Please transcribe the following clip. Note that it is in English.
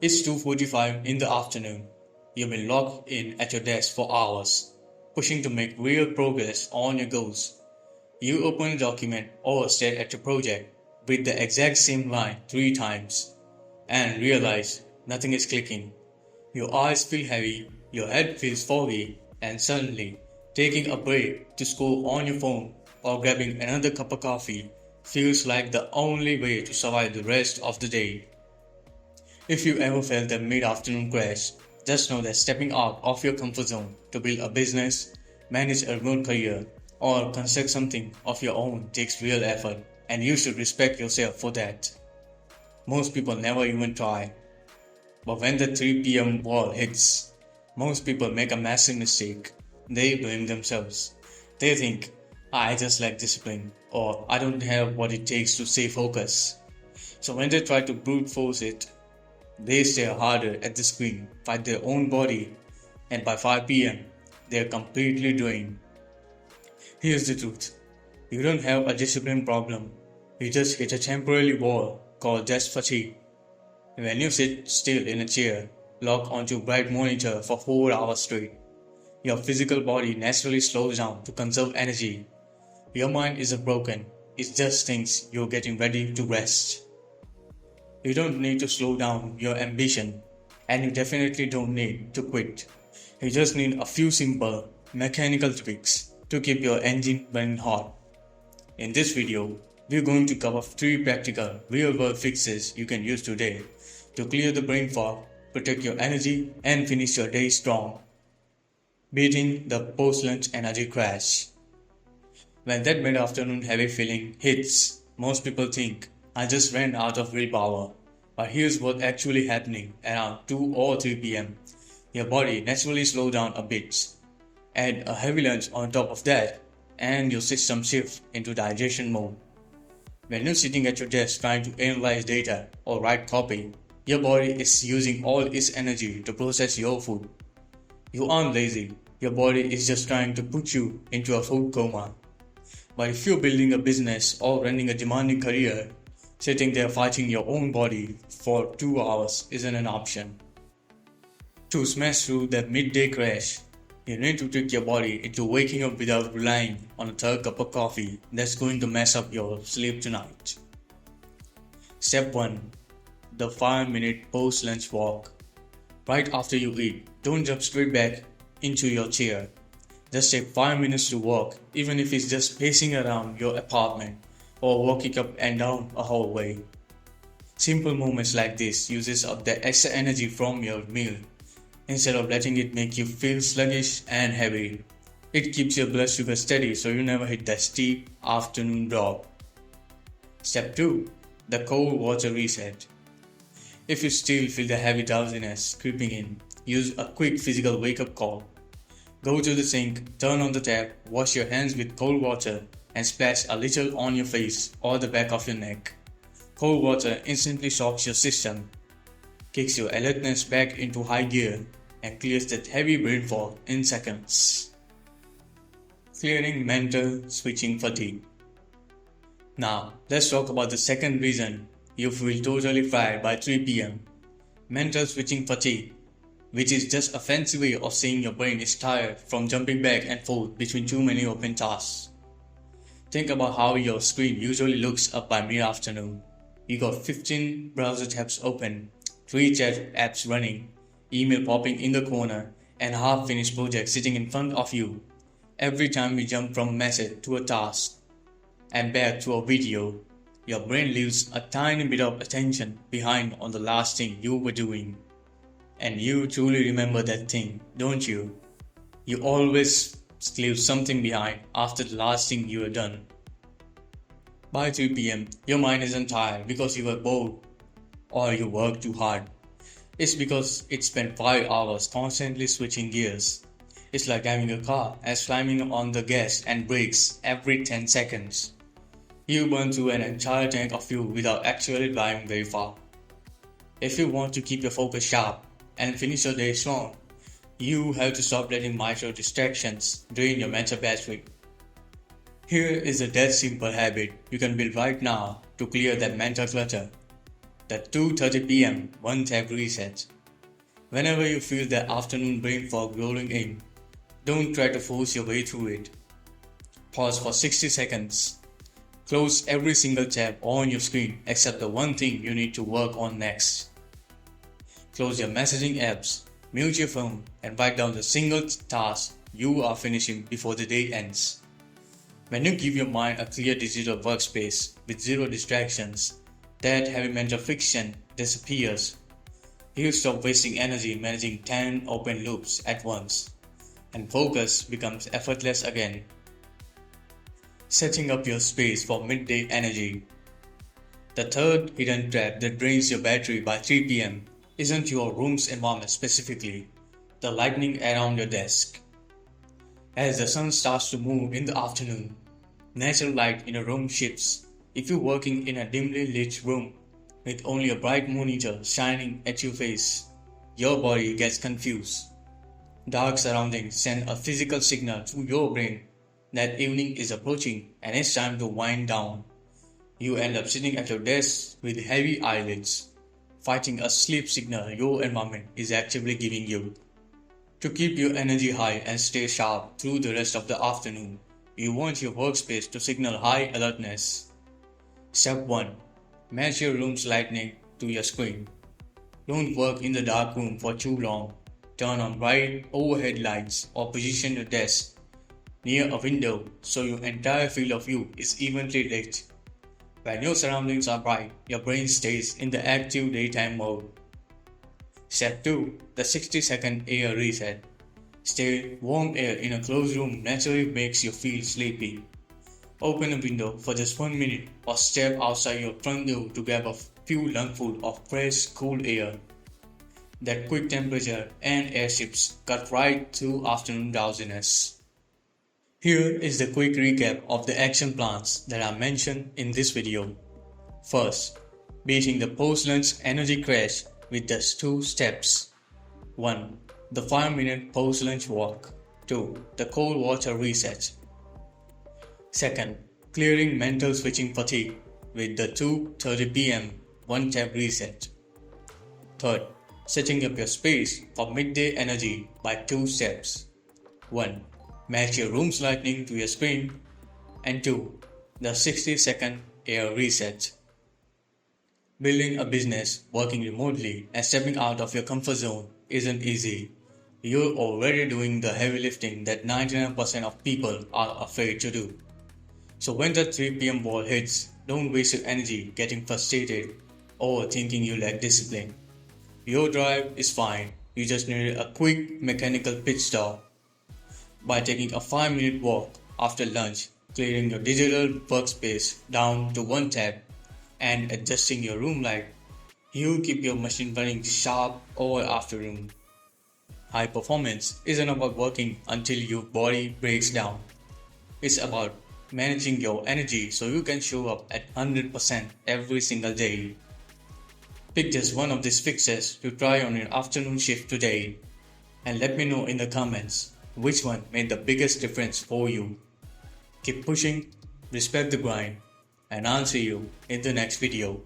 It's 2:45 in the afternoon. You've been locked in at your desk for hours, pushing to make real progress on your goals. You open a document or stare at your project, read the exact same line 3 times, and realize nothing is clicking. Your eyes feel heavy, your head feels foggy, and suddenly, taking a break to scroll on your phone or grabbing another cup of coffee feels like the only way to survive the rest of the day. If you ever felt that mid-afternoon crash, just know that stepping out of your comfort zone to build a business, manage a remote career, or construct something of your own takes real effort, and you should respect yourself for that. Most people never even try. But when the 3 p.m. wall hits, most people make a massive mistake. They blame themselves. They think, I just lack discipline, or I don't have what it takes to stay focused. So when they try to brute force it, they stare harder at the screen, fight their own body, and by 5 pm, they are completely drained. Here's the truth, you don't have a discipline problem, you just hit a temporary wall called desk fatigue. When you sit still in a chair, lock onto a bright monitor for 4 hours straight, your physical body naturally slows down to conserve energy. Your mind isn't broken, it just thinks you're getting ready to rest. You don't need to slow down your ambition, and you definitely don't need to quit. You just need a few simple, mechanical tweaks to keep your engine running hot. In this video, we're going to cover 3 practical, real-world fixes you can use today to clear the brain fog, protect your energy, and finish your day strong. Beating the post-lunch energy crash. When that mid-afternoon heavy feeling hits, most people think, I just ran out of willpower. But here's what's actually happening around 2 or 3 pm. Your body naturally slows down a bit. Add a heavy lunch on top of that, and your system shifts into digestion mode. When you're sitting at your desk trying to analyze data or write copy, your body is using all its energy to process your food. You aren't lazy, your body is just trying to put you into a food coma. But if you're building a business or running a demanding career, sitting there fighting your own body for 2 hours isn't an option. To smash through that midday crash, you need to trick your body into waking up without relying on a third cup of coffee that's going to mess up your sleep tonight. Step 1. The 5-minute post-lunch walk. Right after you eat, don't jump straight back into your chair. Just take 5 minutes to walk, even if it's just pacing around your apartment or walking up and down a hallway. Simple movements like this uses up the extra energy from your meal, instead of letting it make you feel sluggish and heavy. It keeps your blood sugar steady so you never hit that steep afternoon drop. Step 2. The cold water reset. If you still feel the heavy drowsiness creeping in, use a quick physical wake-up call. Go to the sink, turn on the tap, wash your hands with cold water, and splash a little on your face or the back of your neck. Cold water instantly shocks your system, kicks your alertness back into high gear, and clears that heavy brain fog in seconds. Clearing mental switching fatigue. Now, let's talk about the second reason you feel totally fried by 3 pm. Mental switching fatigue, which is just a fancy way of saying your brain is tired from jumping back and forth between too many open tasks. Think about how your screen usually looks up by mid-afternoon. You got 15 browser tabs open, 3 chat apps running, email popping in the corner, and half-finished project sitting in front of you. Every time you jump from a message to a task and back to a video, your brain leaves a tiny bit of attention behind on the last thing you were doing. And you truly remember that thing, don't you? You always leave something behind after the last thing you have done. By 3 pm, your mind isn't tired because you were bored or you worked too hard. It's because it spent 5 hours constantly switching gears. It's like having a car and slamming on the gas and brakes every 10 seconds. You burn through an entire tank of fuel without actually driving very far. If you want to keep your focus sharp and finish your day strong, you have to stop letting micro distractions drain your mental battery. Here is a dead simple habit you can build right now to clear that mental clutter. The 2:30 p.m. one tab reset. Whenever you feel the afternoon brain fog rolling in, don't try to force your way through it. Pause for 60 seconds. Close every single tab on your screen except the one thing you need to work on next. Close your messaging apps, mute your phone, and write down the single task you are finishing before the day ends. When you give your mind a clear digital workspace with zero distractions, that heavy mental friction disappears. You stop wasting energy managing 10 open loops at once, and focus becomes effortless again. Setting up your space for midday energy. The third hidden trap that drains your battery by 3 pm isn't your room's environment specifically, the lighting around your desk. As the sun starts to move in the afternoon, natural light in a room shifts. If you're working in a dimly lit room with only a bright monitor shining at your face, your body gets confused. Dark surroundings send a physical signal to your brain that evening is approaching and it's time to wind down. You end up sitting at your desk with heavy eyelids, fighting a sleep signal your environment is actively giving you. To keep your energy high and stay sharp through the rest of the afternoon, you want your workspace to signal high alertness. Step 1. Match your room's lighting to your screen. Don't work in the dark room for too long. Turn on bright overhead lights or position your desk near a window so your entire field of view is evenly lit. When your surroundings are bright, your brain stays in the active daytime mode. Step 2. The 60-second air reset. Stay warm air in a closed room naturally makes you feel sleepy. Open a window for just 1 minute or step outside your front door to grab a few lungfuls of fresh, cool air. That quick temperature and air shifts cut right through afternoon drowsiness. Here is the quick recap of the action plans that are mentioned in this video. First, beating the post-lunch energy crash with just 2 steps. 1. The 5-minute post-lunch walk. 2. The cold water reset. Second, clearing mental switching fatigue with the 2:30 pm one tab reset. Third, setting up your space for midday energy by 2 steps. 1. Match your room's lighting to your screen. And 2. The 60-second air reset. Building a business, working remotely, and stepping out of your comfort zone isn't easy. You're already doing the heavy lifting that 99% of people are afraid to do. So when the 3 pm wall hits, don't waste your energy getting frustrated or thinking you lack discipline. Your drive is fine, you just need a quick mechanical pit stop. By taking a 5-minute walk after lunch, clearing your digital workspace down to 1 tab, and adjusting your room light, you keep your machine running sharp all afternoon. High performance isn't about working until your body breaks down. It's about managing your energy so you can show up at 100% every single day. Pick just one of these fixes to try on your afternoon shift today, and let me know in the comments which one made the biggest difference for you. Keep pushing, respect the grind, and I'll see you in the next video.